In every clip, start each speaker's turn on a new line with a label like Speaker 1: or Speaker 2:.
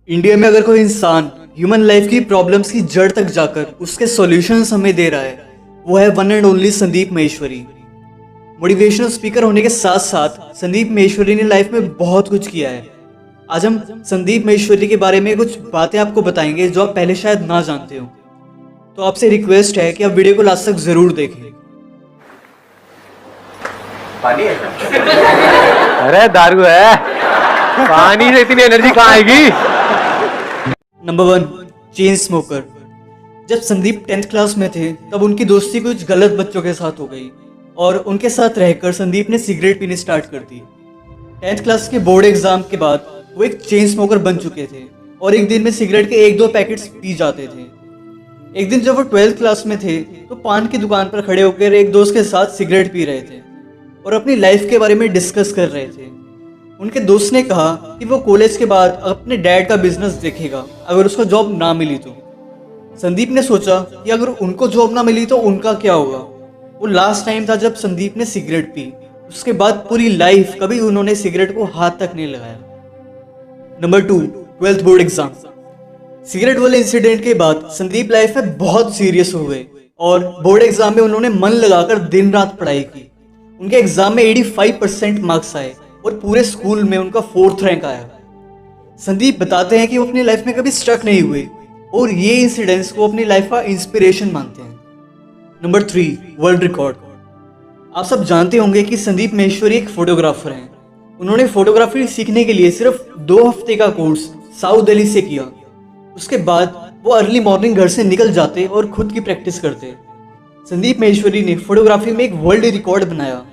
Speaker 1: India में अगर कोई इंसान ह्यूमन लाइफ की प्रॉब्लम्स की जड़ तक जाकर उसके सॉल्यूशंस हमें दे रहा है, वो है one and only Sandeep Maheshwari. Motivational speaker होने के साथ साथ संदीप महेश्वरी ने लाइफ में बहुत कुछ किया है। आज हम संदीप महेश्वरी के बारे में कुछ बातें आपको बताएंगे जो आप पहले शायद ना जानते हो। तो आपसे रिक्वेस्ट है कि आप वीडियो को लास्ट तक जरूर देखें।
Speaker 2: पानी है?
Speaker 3: अरे दारू है, पानी से इतनी एनर्जी कहाँ आएगी?
Speaker 1: Number 1, chain smoker. जब संदीप 10th क्लास में थे तब उनकी दोस्ती कुछ गलत बच्चों के साथ हो गई और उनके साथ रहकर संदीप ने सिगरेट पीनी स्टार्ट कर दी। 10th क्लास के बोर्ड एग्जाम के बाद वो एक चेन स्मोकर बन चुके थे और एक दिन में सिगरेट के 1-2 पैकेट्स पी जाते थे। एक दिन जब वो 12th क्लास में थे तो पान की दुकान पर खड़े होकर एक दोस्त के साथ सिगरेट पी रहे थे और अपनी लाइफ के बारे में डिस्कस कर रहे थे। उनके दोस्त ने कहा कि वो कॉलेज के बाद अपने डैड का बिजनेस देखेगा अगर उसको जॉब ना मिली तो। संदीप ने सोचा कि अगर उनको जॉब ना मिली तो उनका क्या होगा। वो लास्ट टाइम था जब संदीप ने सिगरेट पी। उसके बाद पूरी लाइफ कभी उन्होंने सिगरेट को हाथ तक नहीं लगाया। Number 2, 12th board exam. Cigarette वाले इंसिडेंट के बाद संदीप लाइफ में बहुत सीरियस हो गए और बोर्ड एग्जाम में उन्होंने मन लगाकर दिन रात पढ़ाई की। उनके एग्जाम में 85% मार्क्स आए और पूरे स्कूल में उनका 4th रैंक आया। संदीप बताते हैं कि वो अपनी लाइफ में कभी स्ट्रक नहीं हुए और ये इंसिडेंट्स को अपनी लाइफ का इंस्पिरेशन मानते हैं। Number 3, world record. आप सब जानते होंगे कि संदीप महेश्वरी एक फोटोग्राफर हैं। उन्होंने फोटोग्राफी सीखने के लिए सिर्फ 2 हफ्ते का कोर्स साउथ दिल्ली से किया। उसके बाद वो अर्ली मॉर्निंग घर से निकल जाते और खुद की प्रैक्टिस करते। संदीप महेश्वरी ने फोटोग्राफी में एक वर्ल्ड रिकॉर्ड बनाया।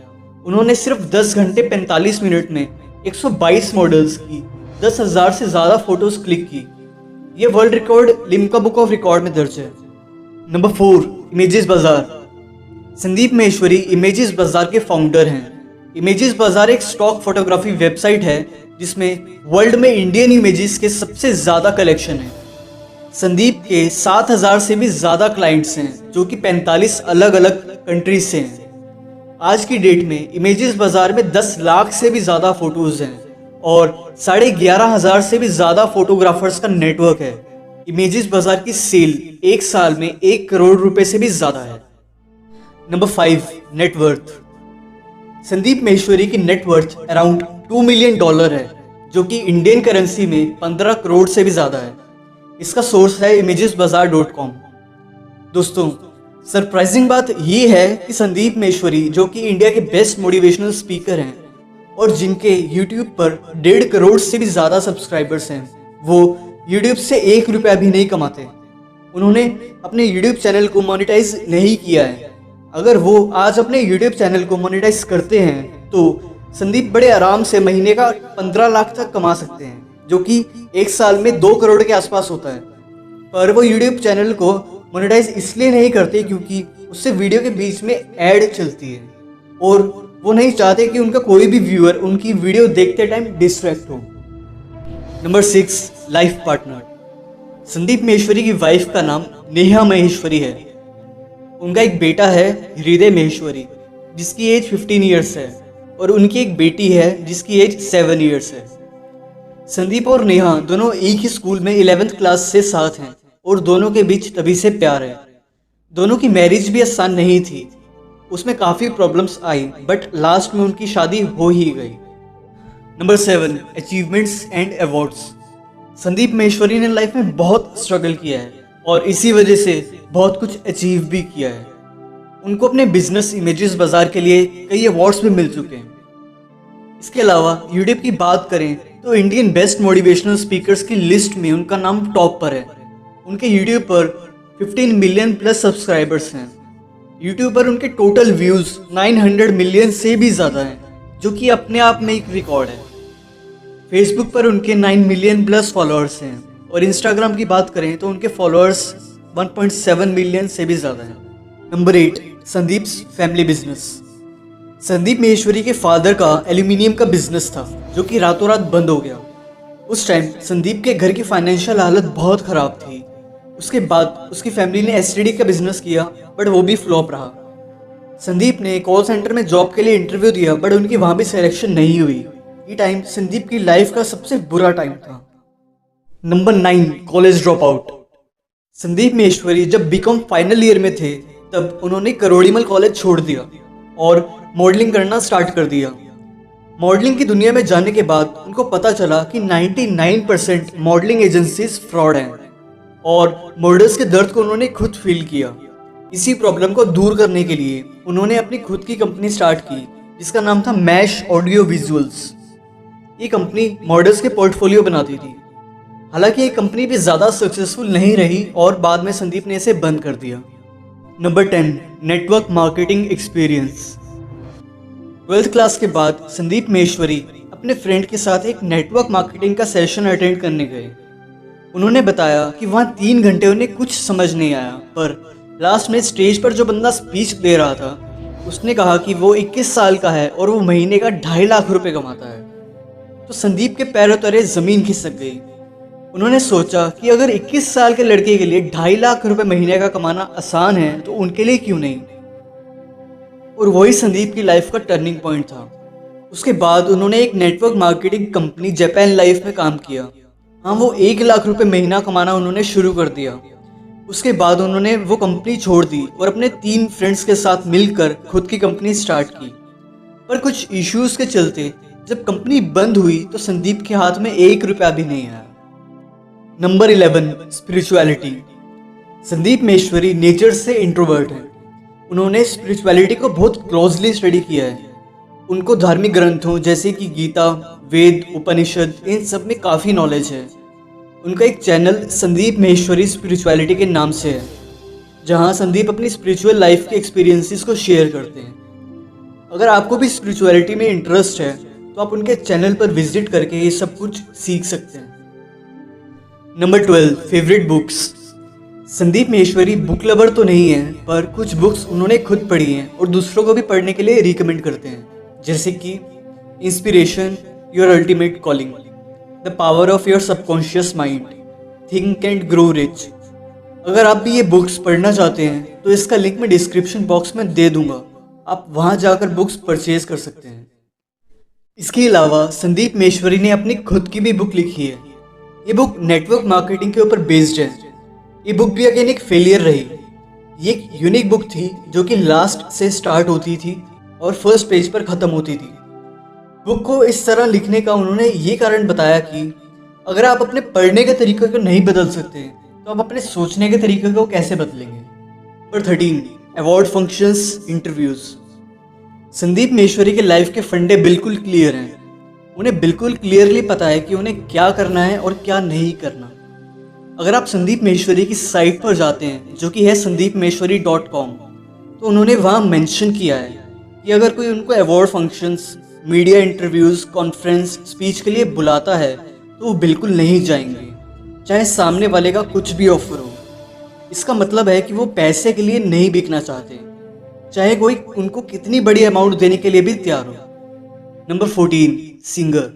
Speaker 1: उन्होंने सिर्फ 10 घंटे 45 मिनट में 122 मॉडल्स की 10,000 से ज़्यादा फोटोज क्लिक की। ये world record Limca book of record में दर्ज है। नंबर 4, इमेजेस बाजार। संदीप महेश्वरी इमेजेस बाजार के फाउंडर हैं। इमेजेस बाजार एक स्टॉक फोटोग्राफी वेबसाइट है जिसमें वर्ल्ड में इंडियन इमेजेस के सबसे ज़्यादा कलेक्शन है। संदीप के 7,000 से भी ज़्यादा क्लाइंट्स हैं जो कि 45 अलग अलग कंट्रीज से हैं। आज की डेट में इमेजेस बाजार में 10 लाख से भी ज़्यादा फोटोज़ हैं और 11,500 से भी ज़्यादा फोटोग्राफर्स का नेटवर्क है। इमेजेस बाजार की सेल एक साल में 1 करोड़ रुपए से भी ज़्यादा है। Number 5, net worth. संदीप महेश्वरी की नेटवर्थ अराउंड $2 मिलियन है जो कि इंडियन करेंसी में 15 करोड़ से भी ज़्यादा है। इसका सोर्स है imagesbazaar.com। दोस्तों, सरप्राइजिंग बात यह है कि संदीप महेश्वरी जो कि इंडिया के बेस्ट मोटिवेशनल स्पीकर हैं और जिनके YouTube पर 1.5 करोड़ से भी ज़्यादा सब्सक्राइबर्स हैं, वो YouTube से 1 रुपया भी नहीं कमाते। उन्होंने अपने YouTube चैनल को मोनेटाइज नहीं किया है। अगर वो आज अपने YouTube चैनल को मोनेटाइज करते हैं तो संदीप बड़े आराम से महीने का 15 लाख तक कमा सकते हैं, जो कि एक साल में 2 करोड़ के आसपास होता है। पर वो YouTube चैनल को मोनेटाइज इसलिए नहीं करते क्योंकि उससे वीडियो के बीच में ऐड चलती है और वो नहीं चाहते कि उनका कोई भी व्यूअर उनकी वीडियो देखते टाइम डिस्ट्रैक्ट हो। Number 6, life partner. Sandeep Maheshwari की वाइफ का नाम नेहा महेश्वरी है। उनका एक बेटा है हृदय महेश्वरी जिसकी एज 15 ईयर्स है और उनकी एक बेटी है जिसकी एज 7 ईयर्स है। संदीप और नेहा दोनों एक ही स्कूल में 11th क्लास से साथ हैं और दोनों के बीच तभी से प्यार है। दोनों की मैरिज भी आसान नहीं थी, उसमें काफ़ी प्रॉब्लम्स आई बट लास्ट में उनकी शादी हो ही गई। Number 7, achievements and awards. Sandeep Maheshwari ने लाइफ में बहुत स्ट्रगल किया है और इसी वजह से बहुत कुछ अचीव भी किया है। उनको अपने बिजनेस इमेजेस बाजार के लिए कई अवार्ड्स भी मिल चुके हैं। इसके अलावा यूट्यूब की बात करें तो इंडियन बेस्ट मोटिवेशनल स्पीकर्स की लिस्ट में उनका नाम टॉप पर है। उनके यूट्यूब पर 15 मिलियन प्लस सब्सक्राइबर्स हैं। यूट्यूब पर उनके टोटल व्यूज़ 900 मिलियन से भी ज़्यादा हैं, जो कि अपने आप में एक रिकॉर्ड है। फेसबुक पर उनके 9 मिलियन प्लस फॉलोअर्स हैं और इंस्टाग्राम की बात करें तो उनके फॉलोअर्स 1.7 मिलियन से भी ज़्यादा हैं। Number 8, Sandeep's family business. Sandeep Maheshwari के फादर का एल्यूमिनियम का बिजनेस था जो कि रातों रात बंद हो गया। उस टाइम संदीप के घर की फाइनेंशियल हालत बहुत ख़राब थी। उसके बाद उसकी फैमिली ने एसटीडी का बिजनेस किया बट वो भी फ्लॉप रहा। संदीप ने कॉल सेंटर में जॉब के लिए इंटरव्यू दिया बट उनकी वहाँ भी सिलेक्शन नहीं हुई। ये टाइम संदीप की लाइफ का सबसे बुरा टाइम था। Number 9, college drop out. Sandeep Maheshwari जब बीकॉम फाइनल ईयर में थे तब उन्होंने करोड़ीमल कॉलेज छोड़ दिया और मॉडलिंग करना स्टार्ट कर दिया। मॉडलिंग की दुनिया में जाने के बाद उनको पता चला कि 99% मॉडलिंग एजेंसीज फ्रॉड हैं और मॉडल्स के दर्द को उन्होंने खुद फील किया। इसी प्रॉब्लम को दूर करने के लिए उन्होंने अपनी खुद की कंपनी स्टार्ट की जिसका नाम था मैश ऑडियो विजुअल्स। ये कंपनी मॉडल्स के पोर्टफोलियो बनाती थी। हालांकि ये कंपनी भी ज़्यादा सक्सेसफुल नहीं रही और बाद में संदीप ने इसे बंद कर दिया। Number 10, network marketing experience. 12th class के बाद संदीप महेश्वरी अपने फ्रेंड के साथ एक नेटवर्क मार्केटिंग का सेशन अटेंड करने गए। उन्होंने बताया कि वहाँ 3 घंटे उन्हें कुछ समझ नहीं आया, पर लास्ट में स्टेज पर जो बंदा स्पीच दे रहा था उसने कहा कि वो 21 साल का है और वो महीने का 2.5 लाख रुपए कमाता है। तो संदीप के पैरों तले ज़मीन खिसक गई। उन्होंने सोचा कि अगर 21 साल के लड़के के लिए 2.5 लाख रुपए महीने का कमाना आसान है तो उनके लिए क्यों नहीं। और वही संदीप की लाइफ का टर्निंग पॉइंट था। उसके बाद उन्होंने एक network marketing company Japan life में काम किया। हाँ, वो 1 लाख रुपए महीना कमाना उन्होंने शुरू कर दिया। उसके बाद उन्होंने वो कंपनी छोड़ दी और अपने 3 फ्रेंड्स के साथ मिलकर खुद की कंपनी स्टार्ट की। पर कुछ इश्यूज के चलते जब कंपनी बंद हुई तो संदीप के हाथ में 1 रुपया भी नहीं आया। Number 11, spirituality. Sandeep Maheshwari nature से इंट्रोवर्ट हैं। उन्होंने स्पिरिचुअलिटी को बहुत क्लोजली स्टडी किया है। उनको धार्मिक ग्रंथों जैसे कि गीता, वेद, उपनिषद, इन सब में काफ़ी नॉलेज है। उनका एक चैनल संदीप महेश्वरी स्पिरिचुअलिटी के नाम से है, जहां संदीप अपनी स्पिरिचुअल लाइफ के एक्सपीरियंसेस को शेयर करते हैं। अगर आपको भी स्पिरिचुअलिटी में इंटरेस्ट है तो आप उनके चैनल पर विजिट करके ये सब कुछ सीख सकते हैं। Number 12, favourite books. Sandeep Maheshwari book lover तो नहीं है, पर कुछ बुक्स उन्होंने खुद पढ़ी हैं और दूसरों को भी पढ़ने के लिए रिकमेंड करते हैं, जैसे कि inspiration, your ultimate calling, the power of your subconscious mind, think and grow rich. अगर आप भी ये बुक्स पढ़ना चाहते हैं तो इसका लिंक मैं डिस्क्रिप्शन बॉक्स में दे दूंगा, आप वहाँ जाकर बुक्स परचेज कर सकते हैं। इसके अलावा संदीप महेश्वरी ने अपनी खुद की भी बुक लिखी है। ये बुक नेटवर्क मार्केटिंग के ऊपर बेस्ड है। ये बुक भी अगेन एक फेलियर रही। ये एक यूनिक बुक थी जो कि लास्ट से स्टार्ट होती थी और फर्स्ट पेज पर ख़त्म होती थी। बुक को इस तरह लिखने का उन्होंने ये कारण बताया कि अगर आप अपने पढ़ने के तरीके को नहीं बदल सकते तो आप अपने सोचने के तरीके को कैसे बदलेंगे। Number 13, award functions, interviews. Sandeep Maheshwari के लाइफ के फंडे बिल्कुल क्लियर हैं। उन्हें बिल्कुल क्लियरली पता है कि उन्हें क्या करना है और क्या नहीं करना। अगर आप संदीप महेश्वरी की साइट पर जाते हैं जो कि है sandeepmaheshwari.com, तो उन्होंने वहाँ मेंशन किया है कि अगर कोई उनको award functions, media interviews, conference, speech के लिए बुलाता है तो वो बिल्कुल नहीं जाएंगे, चाहे सामने वाले का कुछ भी ऑफर हो। इसका मतलब है कि वो पैसे के लिए नहीं बिकना चाहते, चाहे कोई उनको कितनी बड़ी अमाउंट देने के लिए भी तैयार हो। Number 14, singer.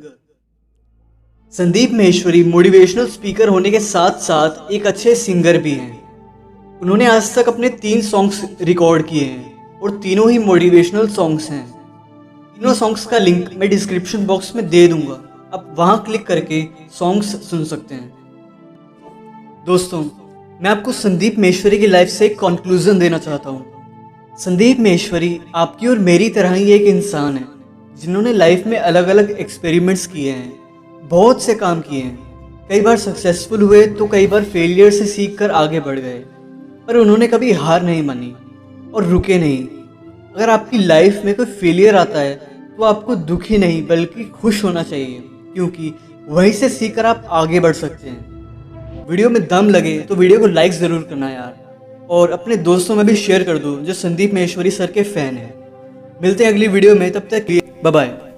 Speaker 1: Sandeep Maheshwari motivational speaker होने के साथ साथ एक अच्छे सिंगर भी हैं। उन्होंने आज तक अपने 3 सॉन्ग्स रिकॉर्ड किए हैं और तीनों ही मोटिवेशनल सॉन्ग्स हैं। तीनों सॉन्ग्स का लिंक मैं डिस्क्रिप्शन बॉक्स में दे दूंगा, आप वहां क्लिक करके सॉन्ग्स सुन सकते हैं। दोस्तों, मैं आपको संदीप महेश्वरी की लाइफ से एक कंक्लूजन देना चाहता हूँ। संदीप महेश्वरी आपकी और मेरी तरह ही एक इंसान है जिन्होंने लाइफ में अलग अलग एक्सपेरिमेंट्स किए हैं, बहुत से काम किए हैं। कई बार सक्सेसफुल हुए तो कई बार फेलियर से सीख कर आगे बढ़ गए, पर उन्होंने कभी हार नहीं मानी और रुके नहीं। अगर आपकी लाइफ में कोई फेलियर आता है तो आपको दुखी नहीं बल्कि खुश होना चाहिए, क्योंकि वहीं से सीख कर आप आगे बढ़ सकते हैं। वीडियो में दम लगे तो वीडियो को लाइक ज़रूर करना यार, और अपने दोस्तों में भी शेयर कर दो जो संदीप महेश्वरी सर के फ़ैन हैं। मिलते हैं अगली वीडियो में, तब तक बाय बाय।